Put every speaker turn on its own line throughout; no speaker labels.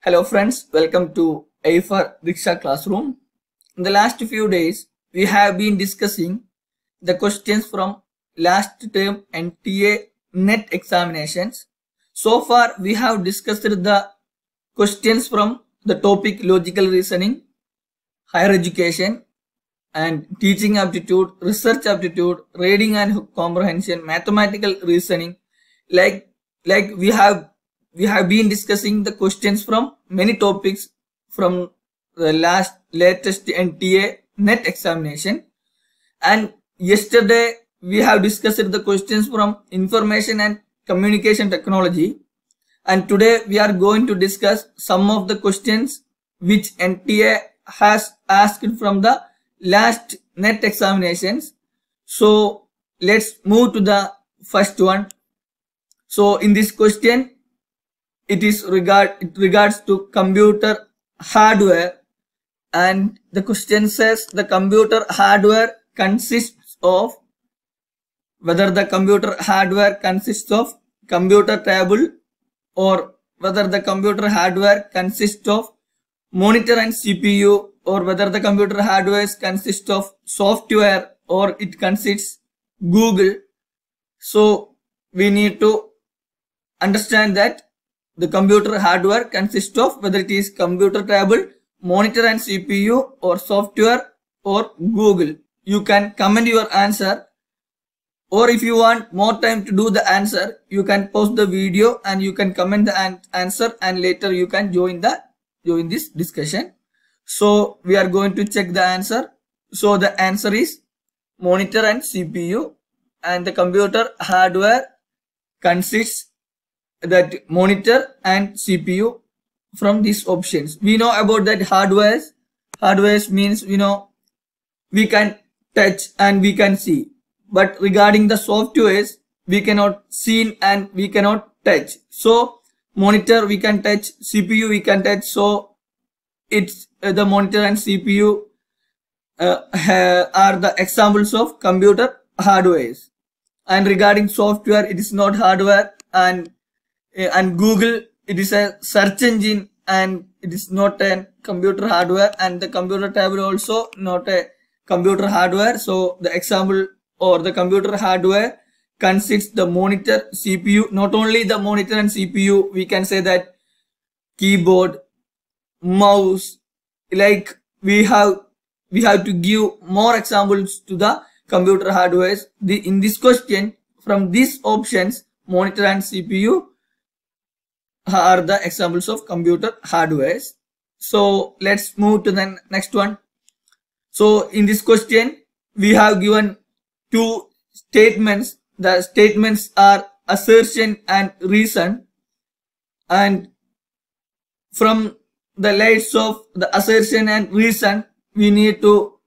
Hello friends, welcome to A for Diksha Classroom. In the last few days, we have been discussing the questions from last term NTA NET examinations. So far, we have discussed the questions from the topic logical reasoning, higher education, and teaching aptitude, research aptitude, reading and comprehension, mathematical reasoning. Like we have been discussing the questions from many topics from the latest NTA NET examination, and yesterday we have discussed the questions from information and communication technology, and today we are going to discuss some of the questions which NTA has asked from the last NET examinations. So let's move to the first one. So in this question, it regards to computer hardware, and the question says the computer hardware consists of, whether the computer hardware consists of computer table or whether the computer hardware consists of monitor and CPU, or whether the computer hardware consists of software or it consists Google. So we need to understand that the computer hardware consists of whether it is computer table, monitor and CPU, or software or Google. You can comment your answer, or if you want more time to do the answer, you can pause the video and you can comment the answer, and later you can join this discussion. So we are going to check the answer. So the answer is monitor and CPU, and the computer hardware consists that monitor and CPU from these options. We know about that hardware means we can touch and we can see, but regarding the softwares we cannot see and we cannot touch. So monitor we can touch, CPU we can touch, so it's the monitor and CPU are the examples of computer hardwares. And regarding software, it is not hardware, and Google, it is a search engine and it is not a computer hardware, and the computer table also not a computer hardware. So the example or the computer hardware consists the monitor, CPU. Not only the monitor and CPU, we can say that keyboard, mouse, like we have to give more examples to the computer hardwares. In this question, from these options, monitor and CPU are the examples of computer hardwares. So let's move to the next one. So in this question, we have given two statements. The statements are assertion and reason, and from the lights of the assertion and reason, we need to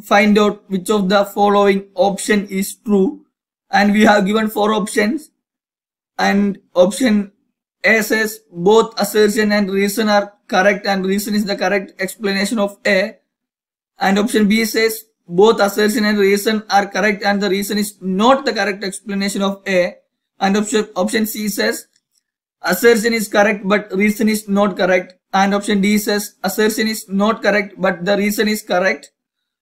find out which of the following option is true, and we have given four options, and option A says both assertion and reason are correct and reason is the correct explanation of A, and option B says both assertion and reason are correct and the reason is not the correct explanation of A, and option C says assertion is correct but reason is not correct, and option D says assertion is not correct but the reason is correct.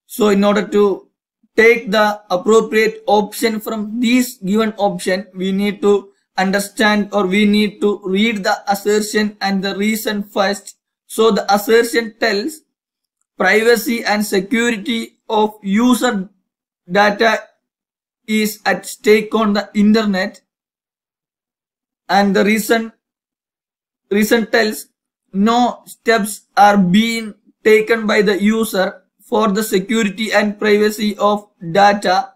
So in order to take the appropriate option from these given option, we need to understand, or we need to read the assertion and the reason first. So the assertion tells privacy and security of user data is at stake on the internet, and the reason tells no steps are being taken by the user for the security and privacy of data.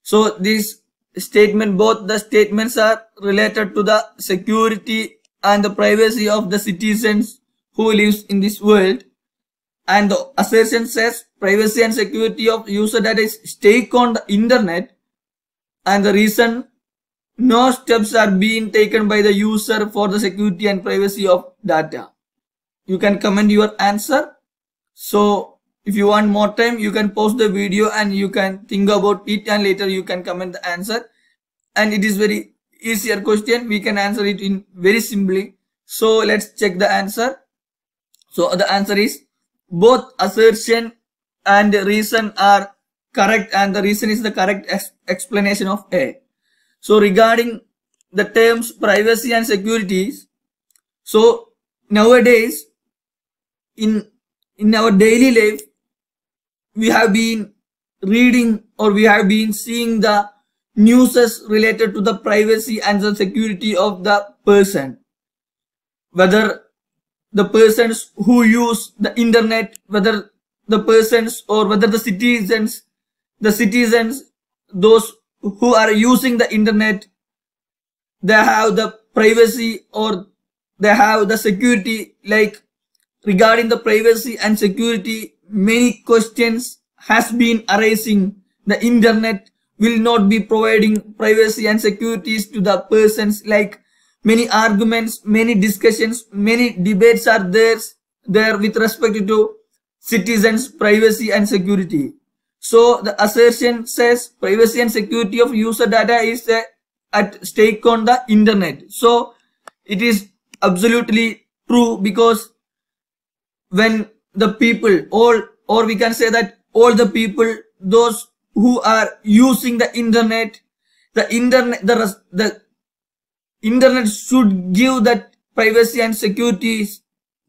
So this statement, both the statements are related to the security and the privacy of the citizens who lives in this world, and the assertion says privacy and security of user data is stake on the internet, and the reason no steps are being taken by the user for the security and privacy of data. You can comment your answer. So if you want more time, you can pause the video and you can think about it, and later you can comment the answer. And it is very easier question. We can answer it in very simply. So let's check the answer. So the answer is both assertion and reason are correct, and the reason is the correct explanation of A. So regarding the terms privacy and securities, so nowadays in our daily life we have been reading or we have been seeing the news related to the privacy and the security of the person, whether the persons who use the internet, whether the persons or whether the citizens, those who are using the internet, they have the privacy or they have the security. Like regarding the privacy and security, many questions has been arising. The internet will not be providing privacy and securities to the persons. Like many arguments, many discussions, many debates are there with respect to citizens' privacy and security. So the assertion says privacy and security of user data is at stake on the internet. So it is absolutely true, because when the people, all, or we can say that all the people, those who are using the internet, the internet should give that privacy and security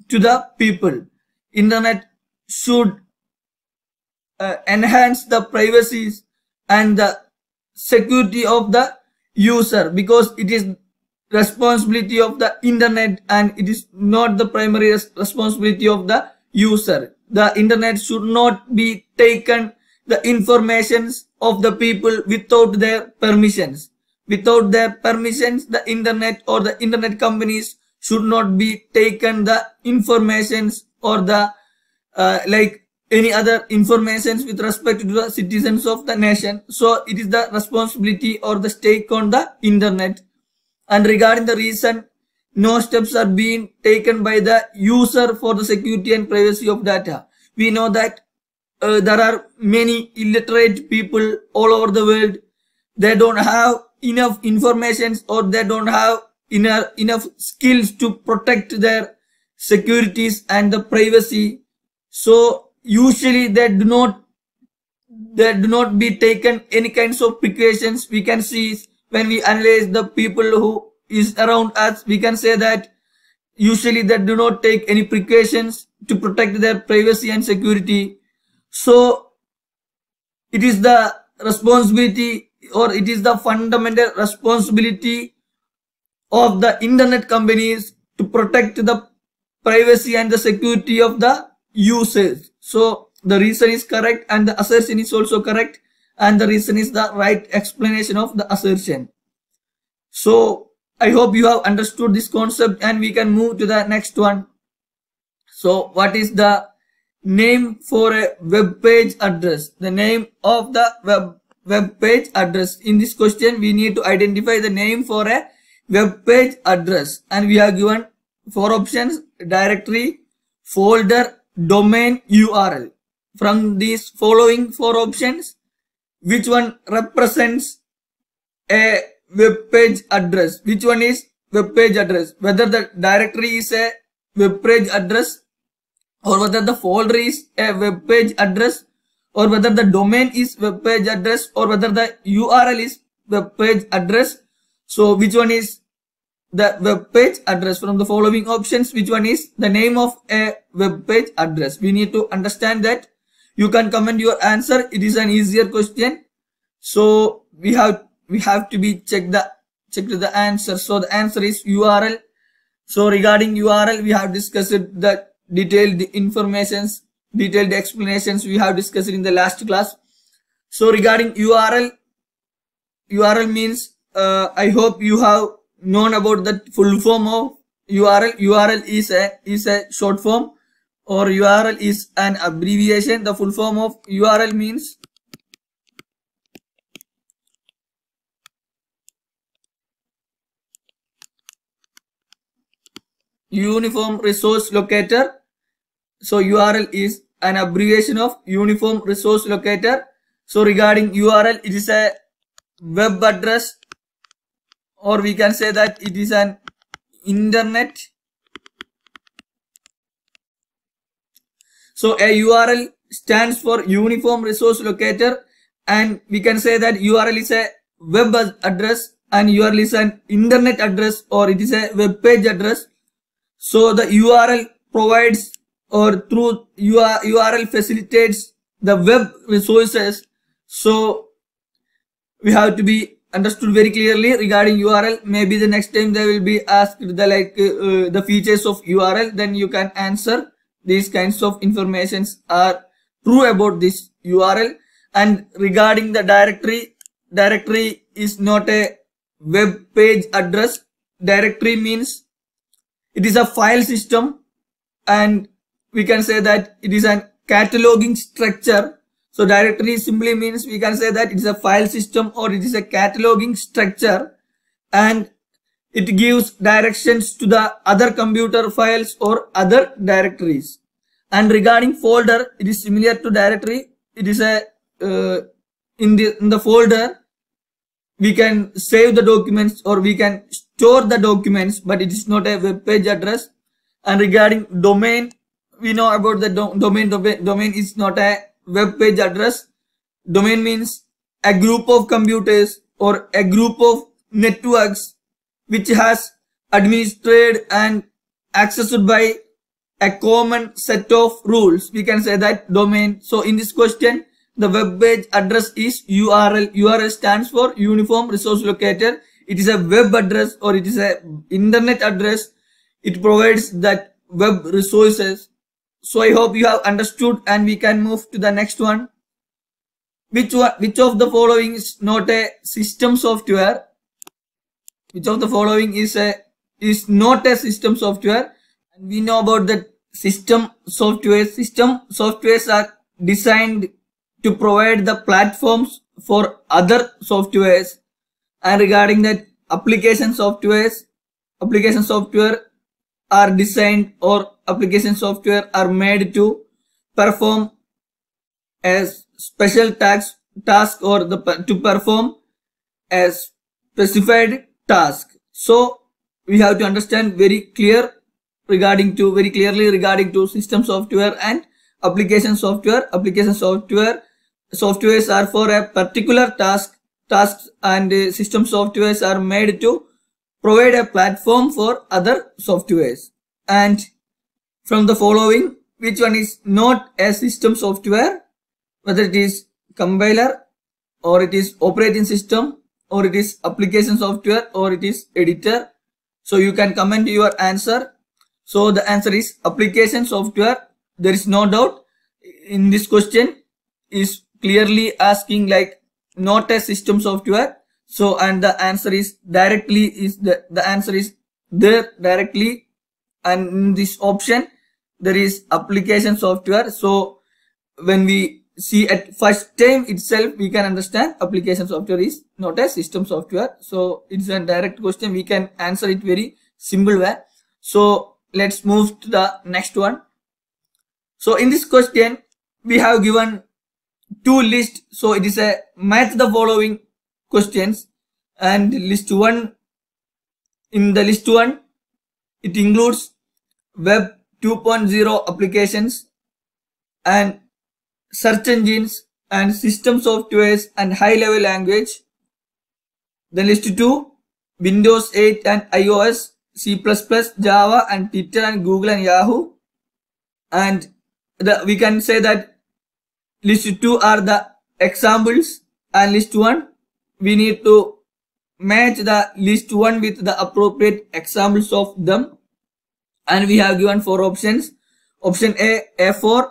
to the people. Internet should enhance the privacy and the security of the user, because it is responsibility of the internet and it is not the primary responsibility of the user. The internet should not be taken the informations of the people without their permissions. Without their permissions, the internet or the internet companies should not be taken the informations or the like any other informations with respect to the citizens of the nation. So it is the responsibility or the stake on the internet. And regarding the reason, no steps are being taken by the user for the security and privacy of data. We know that there are many illiterate people all over the world. They don't have enough information or they don't have enough skills to protect their securities and the privacy. So usually they do not be taken any kinds of precautions. We can see when we analyze the people who is around us, we can say that usually they do not take any precautions to protect their privacy and security. So it is the responsibility or it is the fundamental responsibility of the internet companies to protect the privacy and the security of the users. So the reason is correct and the assertion is also correct, and the reason is the right explanation of the assertion. So I hope you have understood this concept, and we can move to the next one. So what is the name for a web page address? The name of the web page address. In this question, we need to identify the name for a web page address, and we are given 4 options: directory, folder, domain, URL. From these following 4 options, which one represents a web page address? Which one is web page address? Whether the directory is a web page address, or whether the folder is a web page address, or whether the domain is web page address, or whether the URL is web page address. So which one is the web page address? From the following options, which one is the name of a web page address? We need to understand that. You can comment your answer. It is an easier question. So we have to be check the answer. So the answer is URL. So regarding URL, we have discussed the detailed informations, detailed explanations we have discussed in the last class. So regarding URL means I hope you have known about the full form of URL. URL is a short form, or URL is an abbreviation. The full form of URL means Uniform Resource Locator. So URL is an abbreviation of Uniform Resource Locator. So regarding URL, it is a web address, or we can say that it is an internet So a URL stands for Uniform Resource Locator, and we can say that URL is a web address and URL is an internet address, or it is a web page address. So the URL provides, or through URL facilitates the web resources. So we have to be understood very clearly regarding URL. Maybe the next time they will be asked the features of URL, then you can answer these kinds of informations are true about this URL. And regarding the directory is not a web page address. Directory means it is a file system, and we can say that it is a cataloging structure. So directory simply means we can say that it is a file system or it is a cataloging structure, and it gives directions to the other computer files or other directories. And regarding folder, it is similar to directory. It is a in the folder we can save the documents or we can store the documents, but it is not a web page address. And regarding domain, we know about the domain. Domain is not a web page address. Domain means a group of computers or a group of networks which has administered and accessed by a common set of rules. We can say that domain. So in this question, the web page address is URL. URL stands for Uniform Resource Locator. It is a web address or it is a internet address. It provides that web resources. So I hope you have understood, and we can move to the next one. Which of the following is not a system software? Which of the following is not a system software? And we know about the system software. System softwares are designed to provide the platforms for other softwares. And regarding that, application software are designed, or application software are made to perform a special task or to perform a specified task. So we have to understand very clearly regarding to system software and application software. Application softwares are for a particular tasks, and system softwares are made to provide a platform for other softwares. And from the following, which one is not a system software? Whether it is compiler, or it is operating system, or it is application software, or it is editor. So you can comment your answer. So the answer is application software. There is no doubt in this question is clearly asking like not a system software. So, and the answer is directly the answer is there directly, and in this option there is application software. So when we see at first time itself, we can understand application software is not a system software. So it's a direct question. We can answer it very simple way. So let's move to the next one. So in this question, we have given two lists. So it is a match the following questions, and list 1. In the list 1, it includes web 2.0 applications and search engines and system softwares and high level language. Then list 2, Windows 8 and iOS, C++, Java and Twitter and Google and Yahoo. And we can say that list 2 are the examples, and list 1 we need to match the list 1 with the appropriate examples of them. And we have given 4 options. Option A, A4,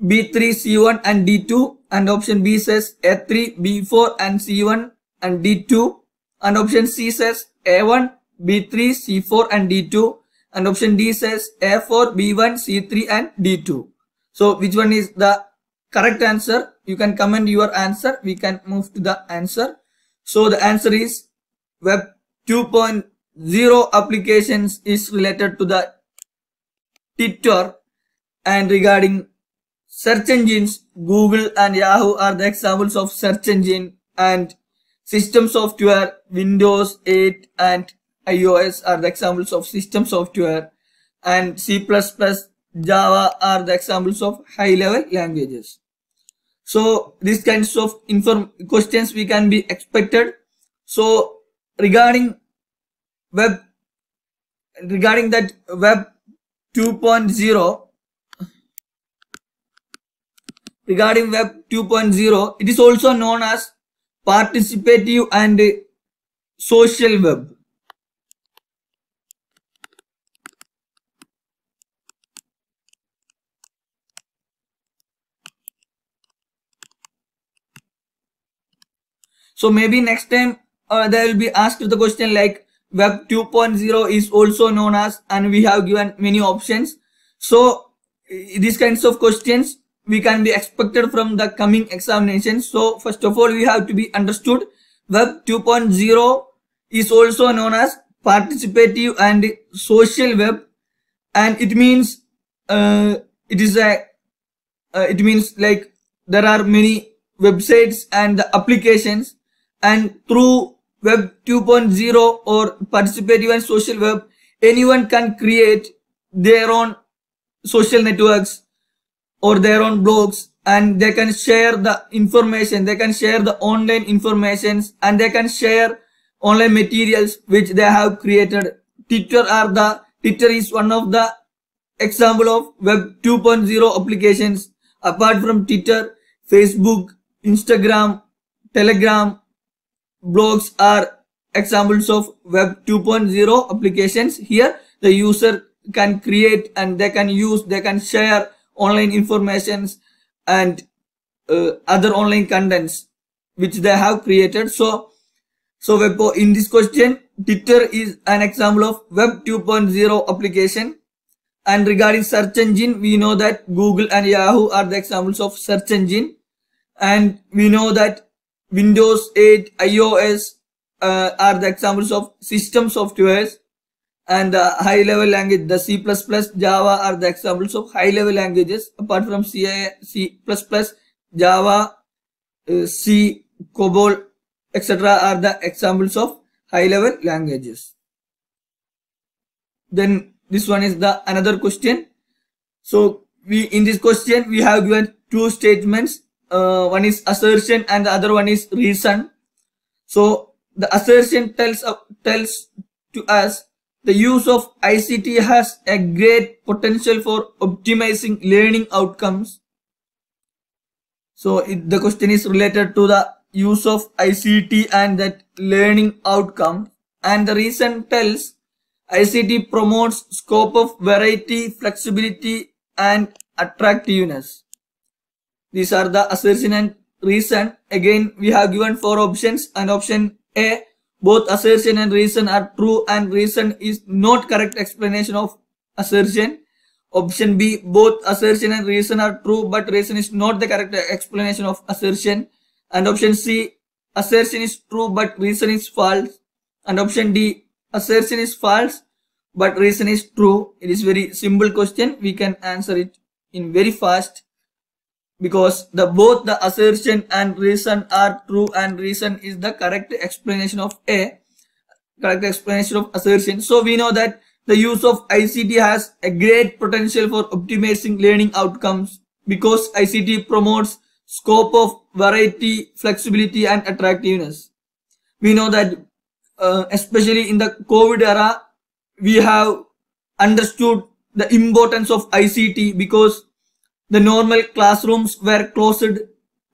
B3, C1 and D2, and option B says A3, B4 and C1 and D2, and option C says A1, B3, C4 and D2, and option D says A4, B1, C3 and D2. So which one is the correct answer? You can comment your answer. We can move to the answer. So the answer is web 2.0 applications is related to the Twitter, and regarding search engines, Google and Yahoo are the examples of search engine, and system software, Windows 8 and iOS are the examples of system software, and C++, Java are the examples of high level languages. So these kinds of questions we can be expected. So regarding that web 2.0, regarding web 2.0, it is also known as participative and social web. So maybe next time they will be asked the question like web 2.0 is also known as, and we have given many options. So these kinds of questions we can be expected from the coming examinations. So first of all, we have to be understood web 2.0 is also known as participative and social web, and it means it means like there are many websites and the applications, and through web 2.0 or participative and social web, anyone can create their own social networks or their own blogs, and they can share the information, they can share the online informations, and they can share online materials which they have created. Twitter is one of the example of web 2.0 applications. Apart from Twitter, Facebook, Instagram, Telegram, blogs are examples of web 2.0 applications. Here the user can create and they can share online informations and other online contents which they have created. So in this question, Twitter is an example of web 2.0 application. And regarding search engine, we know that Google and Yahoo are the examples of search engine, and we know that Windows 8, iOS are the examples of system softwares, and the high level language, the C++, Java are the examples of high level languages. Apart from C++, Java, C, COBOL, etc. are the examples of high level languages. Then this one is the another question. So in this question we have given two statements. One is assertion and the other one is reason. So the assertion tells to us the use of ICT has a great potential for optimizing learning outcomes. So the question is related to the use of ICT and that learning outcome, and the reason tells ICT promotes scope of variety, flexibility, and attractiveness. These are the assertion and reason. Again, we have given 4 options, and option A, both assertion and reason are true, and reason is not correct explanation of assertion. Option B, both assertion and reason are true, but reason is not the correct explanation of assertion. And option C, assertion is true, but reason is false. And option D, assertion is false, but reason is true. It is very simple question. We can answer it in very fast, because both the assertion and reason are true, and reason is the correct explanation of correct explanation of assertion. So we know that the use of ICT has a great potential for optimizing learning outcomes, because ICT promotes scope of variety, flexibility, and attractiveness. We know that especially in the COVID era, we have understood the importance of ICT, because the normal classrooms were closed,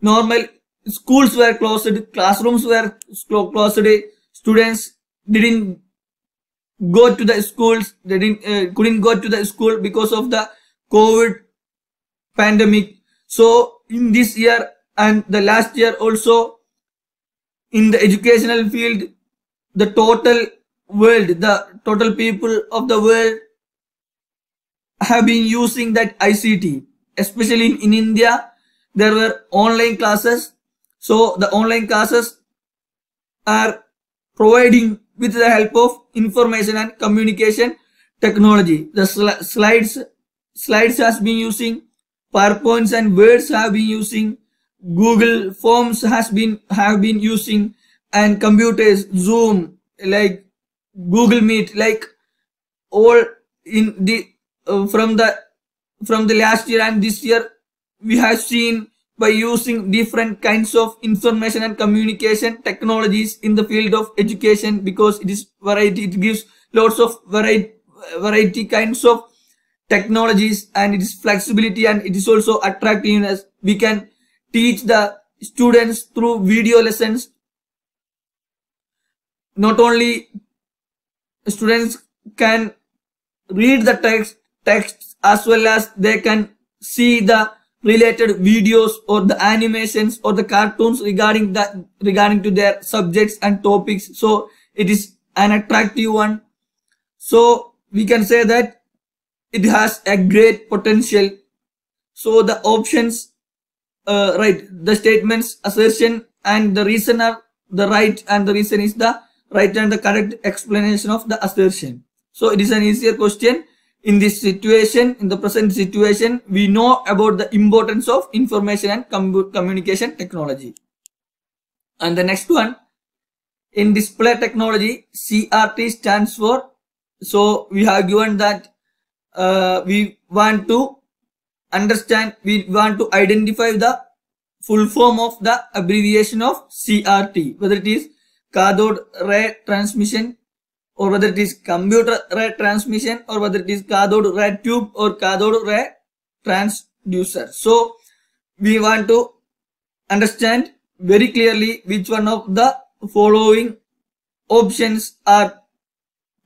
normal schools were closed, classrooms were closed, students didn't go to the schools, they couldn't go to the school because of the COVID pandemic. So in this year and the last year also, in the educational field, the total people of the world have been using that ICT. Especially in India, there were online classes. So the online classes are providing with the help of information and communication technology. The slides has been using, PowerPoints and Words have been using, Google Forms have been using, and computers, Zoom, like Google Meet, like all in the from the from the last year and this year, we have seen by using different kinds of information and communication technologies in the field of education, because it is variety, it gives lots of variety kinds of technologies, and it is flexibility, and it is also attractiveness. We can teach the students through video lessons. Not only students can read the text as well as they can see the related videos or the animations or the cartoons regarding to their subjects and topics. So it is an attractive one. So we can say that it has a great potential. So the options, right, the statements, assertion and the reason are the right, and the reason is the right and the correct explanation of the assertion. So it is an easier question. In this situation, in the present situation, we know about the importance of information and communication technology. And the next one, in display technology, CRT stands for, so we have given that we want to understand, we want to identify the full form of the abbreviation of CRT, whether it is cathode ray transmission, or whether it is computer ray transmission, or whether it is cathode ray tube or cathode ray transducer. So we want to understand very clearly which one of the following options are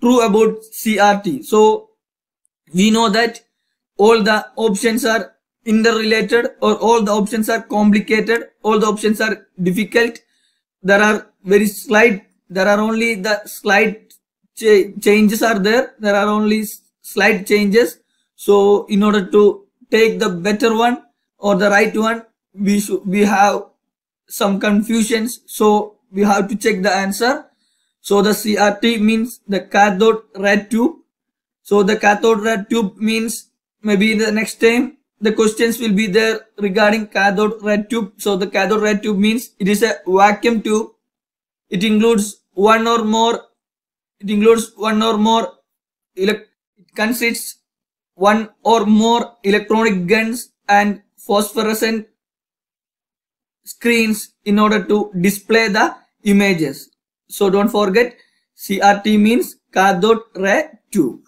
true about CRT. So we know that all the options are interrelated, or all the options are complicated, all the options are difficult. There are very slight, there are only the slight changes are there. There are only slight changes. So in order to take the better one or the right one, we have some confusions. So we have to check the answer. So the CRT means the cathode ray tube. So the cathode ray tube means, maybe the next time the questions will be there regarding cathode ray tube. So the cathode ray tube means it is a vacuum tube. It includes one or more, it consists one or more electronic guns and phosphorescent screens in order to display the images. So don't forget, CRT means cathode ray tube.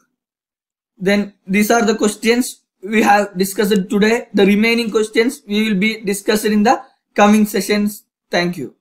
Then these are the questions we have discussed today. The remaining questions we will be discussing in the coming sessions. Thank you.